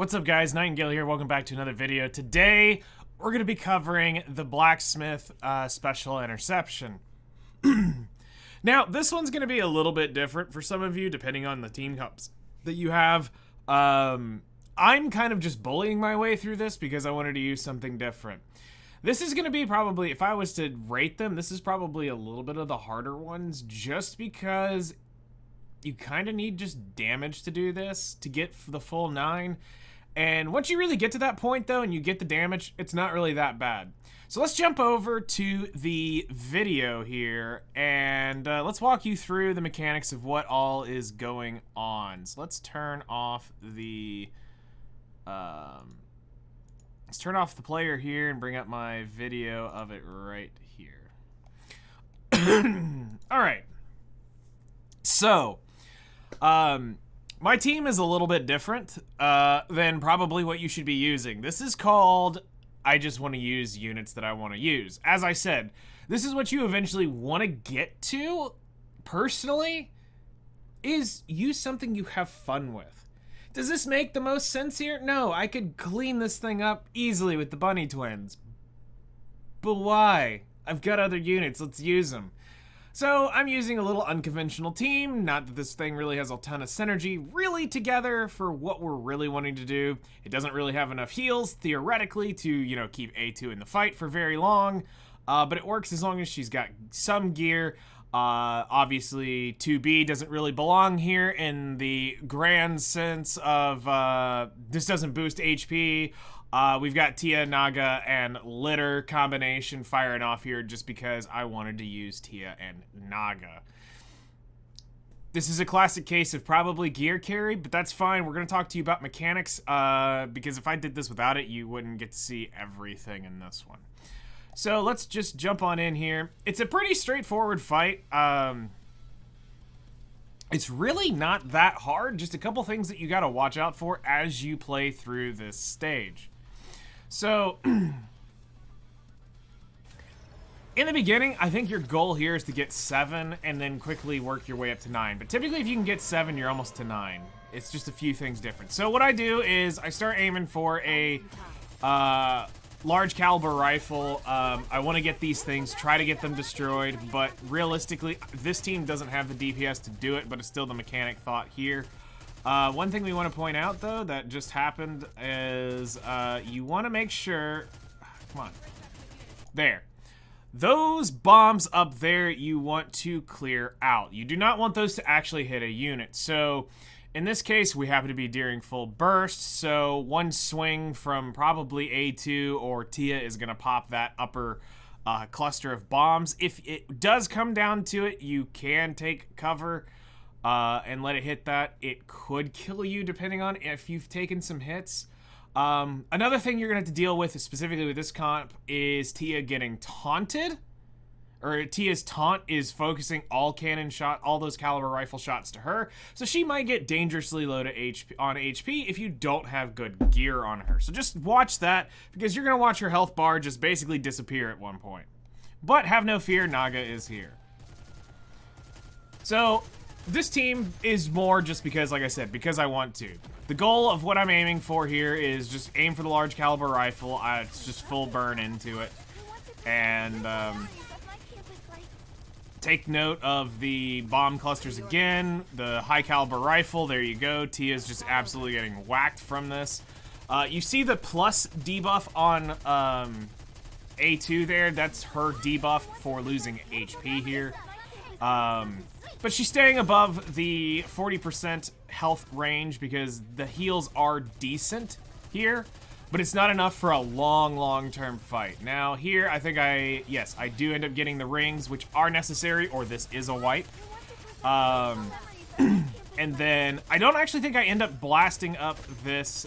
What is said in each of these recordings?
What's up, guys? Nightingale here. Welcome back to another video. Today, we're going to be covering the Blacksmith special interception. Now, this one's going to be a little bit different for some of you, depending on the team cups that you have. I'm kind of just bullying my way through this because I wanted to use something different. This is going to be probably, if I was to rate them, this is probably a little bit of the harder ones, just because you kind of need just damage to do this, to get the full 9. And once you really get to that point, though, and you get the damage, it's not really that bad. So let's jump over to the video here, and let's walk you through the mechanics of what all is going on. So let's turn off the... let's turn off the player here and bring up my video of it right here. Alright. So, my team is a little bit different than probably what you should be using. This is called, I just want to use units that I want to use. As I said, this is what you eventually want to get to, personally, is use something you have fun with. Does this make the most sense here? No, I could clean this thing up easily with the bunny twins. But why? I've got other units, let's use them. So I'm using a little unconventional team, not that this thing really has a ton of synergy really together for what we're really wanting to do. It doesn't really have enough heals, theoretically, to, you know, keep A2 in the fight for very long, but it works as long as she's got some gear. Obviously, 2B doesn't really belong here in the grand sense of this doesn't boost HP. We've got Tia, Naga, and Litter combination firing off here just because I wanted to use Tia and Naga. This is a classic case of probably gear carry, but that's fine. We're going to talk to you about mechanics because if I did this without it, you wouldn't get to see everything in this one. So let's just jump on in here. It's a pretty straightforward fight. It's really not that hard, just a couple things that you got to watch out for as you play through this stage. So, in the beginning, I think your goal here is to get 7 and then quickly work your way up to 9. But typically, if you can get 7, you're almost to 9. It's just a few things different. So what I do is I start aiming for a large caliber rifle. I want to get these things, try to get them destroyed. But realistically, this team doesn't have the DPS to do it, but it's still the mechanic thought here. One thing we want to point out, though, that just happened is you want to make sure... Come on. There. Those bombs up there you want to clear out. You do not want those to actually hit a unit. So, in this case, we happen to be during full burst, so one swing from probably A2 or Tia is going to pop that upper cluster of bombs. If it does come down to it, you can take cover and let it hit that. It could kill you depending on if you've taken some hits. Another thing you're gonna have to deal with, specifically with this comp, is Tia getting taunted. Or Tia's taunt is focusing all cannon shot, all those caliber rifle shots to her. So she might get dangerously low to HP if you don't have good gear on her. So just watch that, because you're gonna watch her health bar just basically disappear at one point. But have no fear, Naga is here. So this team is more just because, like I said, because I want to. The goal of what I'm aiming for here is just aim for the large caliber rifle. It's just full burn into it. And take note of the bomb clusters again. The high caliber rifle, there you go. Tia's just absolutely getting whacked from this. You see the plus debuff on A2 there. That's her debuff for losing HP here. But she's staying above the 40% health range because the heals are decent here, but it's not enough for a long-term fight. Now here, I think yes, I do end up getting the rings, which are necessary, or this is a wipe. And then I don't actually think I end up blasting up this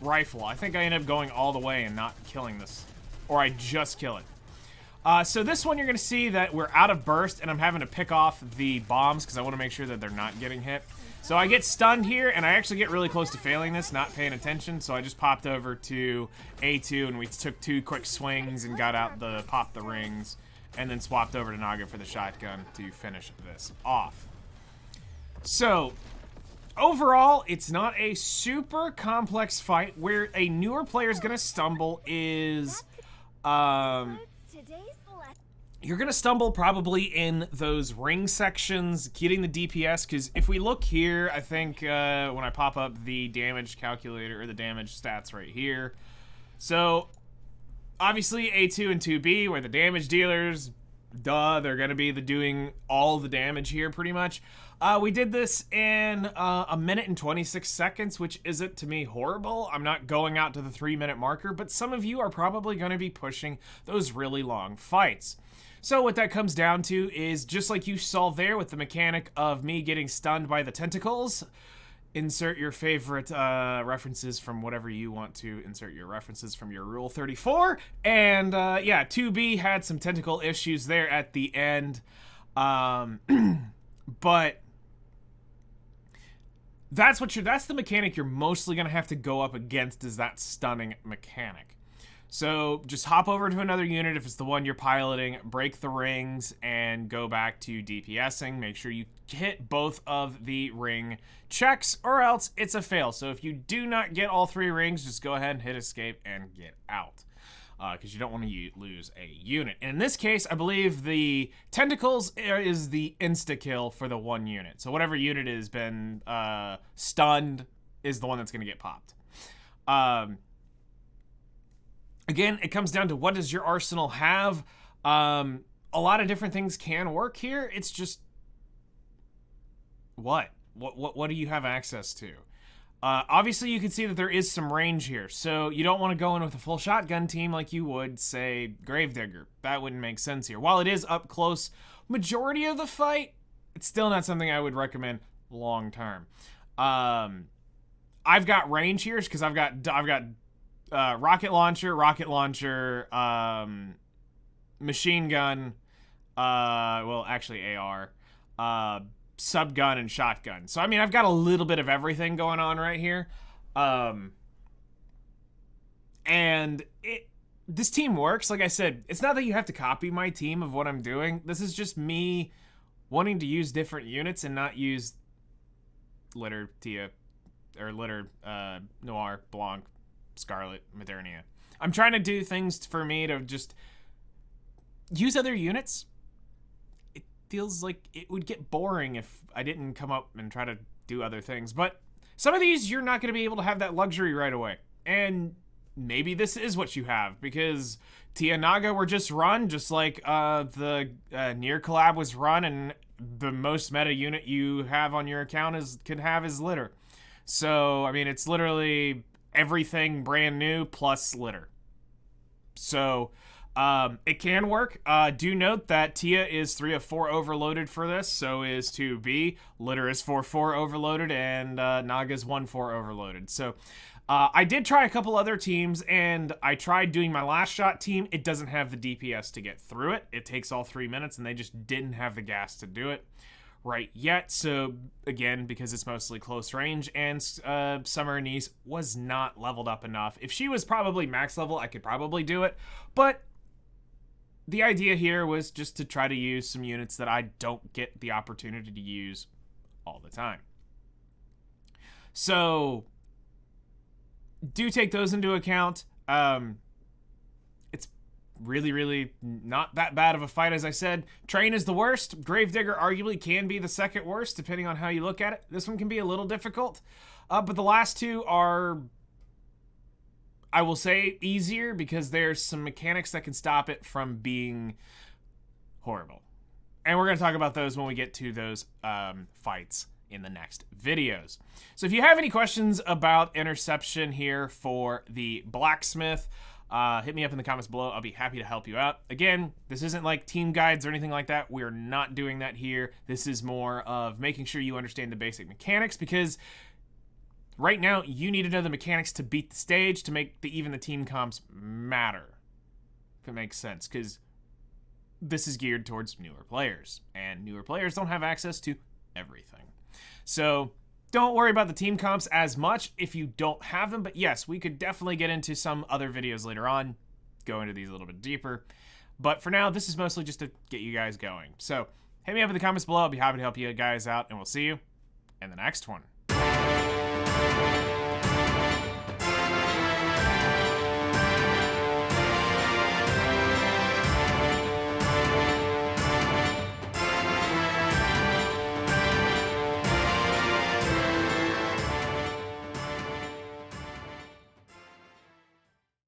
rifle. I think I end up going all the way and not killing this, or I just kill it. So this one, you're going to see that we're out of burst, and I'm having to pick off the bombs because I want to make sure that they're not getting hit. So I get stunned here, and I actually get really close to failing this, not paying attention, so I just popped over to A2, and we took 2 quick swings and got out popped the rings, and then swapped over to Naga for the shotgun to finish this off. So, overall, it's not a super complex fight. Where a newer player is going to stumble is, you're going to stumble probably in those ring sections, getting the DPS, because if we look here, I think when I pop up the damage calculator, or the damage stats right here, so obviously A2 and 2B, where the damage dealers, duh, they're going to be doing all the damage here pretty much. We did this in 1 minute and 26 seconds, which isn't, to me, horrible. I'm not going out to the 3-minute marker, but some of you are probably going to be pushing those really long fights. So what that comes down to is, just like you saw there with the mechanic of me getting stunned by the tentacles, insert your favorite references from whatever you want to insert your references from your Rule 34. And yeah, 2B had some tentacle issues there at the end. But that's the mechanic you're mostly going to have to go up against, is that stunning mechanic. So just hop over to another unit if it's the one you're piloting, break the rings, and go back to DPSing. Make sure you hit both of the ring checks, or else it's a fail. So if you do not get all 3 rings, just go ahead and hit escape and get out, because you don't want to lose a unit. And in this case, I believe the tentacles is the insta-kill for the 1 unit. So whatever unit has been stunned is the one that's going to get popped. Again, it comes down to, what does your arsenal have? A lot of different things can work here. It's just, what do you have access to? Obviously, you can see that there is some range here, so you don't want to go in with a full shotgun team like you would, say, Gravedigger. That wouldn't make sense here. While it is up close majority of the fight, it's still not something I would recommend long term. I've got range here because I've got rocket launcher, machine gun, well, actually AR, subgun, and shotgun. So, I mean, I've got a little bit of everything going on right here. And this team works. Like I said, it's not that you have to copy my team of what I'm doing. This is just me wanting to use different units and not use Litter, Tia, or Litter, Noir, Blanc, Scarlet, Modernia. I'm trying to do things for me to just use other units. It feels like it would get boring if I didn't come up and try to do other things. But some of these, you're not going to be able to have that luxury right away. And maybe this is what you have, because Tia Naga were just run, just like the Nier collab was run, and the most meta unit you have on your account can have is Litter. So, I mean, it's literally everything brand new plus Litter. So, it can work. Do note that Tia is 3 of 4 overloaded for this, so is 2B. Litter is 4-4 overloaded, and Naga's 1-4 overloaded. So, I did try a couple other teams, and I tried doing my last shot team. It doesn't have the DPS to get through it. It takes all 3 minutes, and they just didn't have the gas to do it right yet. So, again, because it's mostly close range, and Summer Anise was not leveled up enough. If she was probably max level, I could probably do it, but the idea here was just to try to use some units that I don't get the opportunity to use all the time. So, do take those into account. It's really, really not that bad of a fight, as I said. Train is the worst. Gravedigger arguably can be the second worst, depending on how you look at it. This one can be a little difficult. But the last two are, I will say, easier, because there's some mechanics that can stop it from being horrible. And we're going to talk about those when we get to those fights in the next videos. So if you have any questions about Interception here for the Blacksmith, hit me up in the comments below. I'll be happy to help you out. Again, this isn't like team guides or anything like that. We're not doing that here. This is more of making sure you understand the basic mechanics, because right now you need to know the mechanics to beat the stage, to make even the team comps matter, if it makes sense, because this is geared towards newer players, and newer players don't have access to everything. So don't worry about the team comps as much if you don't have them, but yes, we could definitely get into some other videos later on, go into these a little bit deeper. But for now, this is mostly just to get you guys going. So hit me up in the comments below. I'll be happy to help you guys out, and we'll see you in the next one. bye.